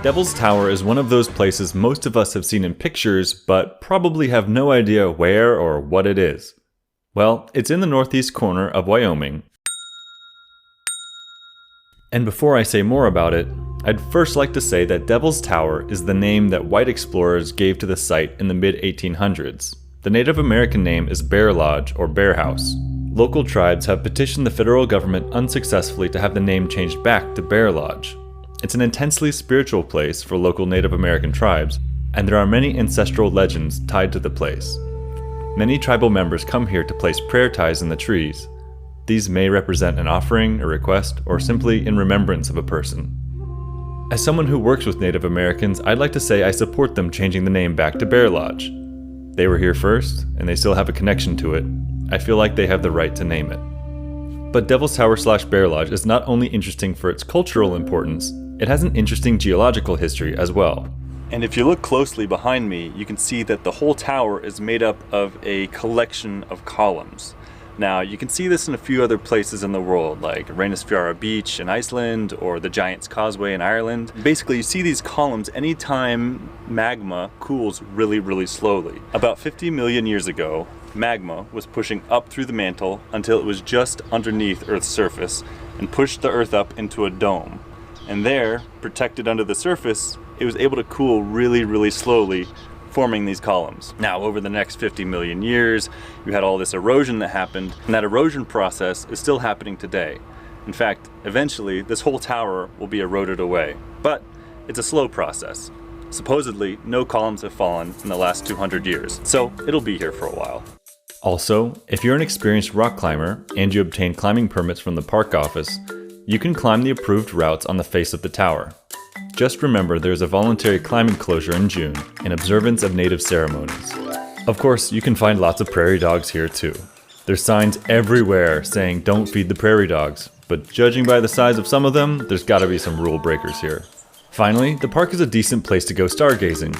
Devil's Tower is one of those places most of us have seen in pictures, but probably have no idea where or what it is. Well, it's in the northeast corner of Wyoming. And before I say more about it, I'd first like to say that Devil's Tower is the name that white explorers gave to the site in the mid-1800s. The Native American name is Bear Lodge or Bear House. Local tribes have petitioned the federal government unsuccessfully to have the name changed back to Bear Lodge. It's an intensely spiritual place for local Native American tribes, and there are many ancestral legends tied to the place. Many tribal members come here to place prayer ties in the trees. These may represent an offering, a request, or simply in remembrance of a person. As someone who works with Native Americans, I'd like to say I support them changing the name back to Bear Lodge. They were here first, and they still have a connection to it. I feel like they have the right to name it. But Devil's Tower / Bear Lodge is not only interesting for its cultural importance, it has an interesting geological history as well. And if you look closely behind me, you can see that the whole tower is made up of a collection of columns. Now, you can see this in a few other places in the world, like Reynisfjara Beach in Iceland or the Giant's Causeway in Ireland. Basically, you see these columns anytime magma cools really, really slowly. About 50 million years ago, magma was pushing up through the mantle until it was just underneath Earth's surface and pushed the Earth up into a dome. And there, protected under the surface, it was able to cool really, really slowly, forming these columns. Now, over the next 50 million years, you had all this erosion that happened, and that erosion process is still happening today. In fact, eventually, this whole tower will be eroded away. But it's a slow process. Supposedly, no columns have fallen in the last 200 years, so it'll be here for a while. Also, if you're an experienced rock climber and you obtain climbing permits from the park office, you can climb the approved routes on the face of the tower. Just remember there's a voluntary climbing closure in June in observance of native ceremonies. Of course, you can find lots of prairie dogs here too. There's signs everywhere saying don't feed the prairie dogs, but judging by the size of some of them, there's gotta be some rule breakers here. Finally, the park is a decent place to go stargazing.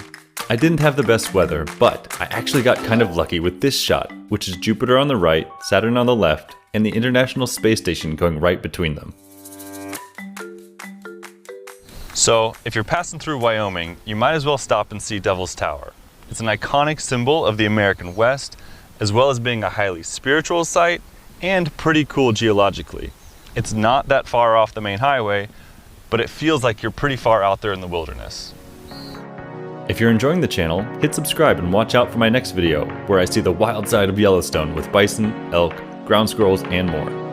I didn't have the best weather, but I actually got kind of lucky with this shot, which is Jupiter on the right, Saturn on the left, and the International Space Station going right between them. So, if you're passing through Wyoming, you might as well stop and see Devil's Tower. It's an iconic symbol of the American West, as well as being a highly spiritual site and pretty cool geologically. It's not that far off the main highway, but it feels like you're pretty far out there in the wilderness. If you're enjoying the channel, hit subscribe and watch out for my next video, where I see the wild side of Yellowstone with bison, elk, ground squirrels, and more.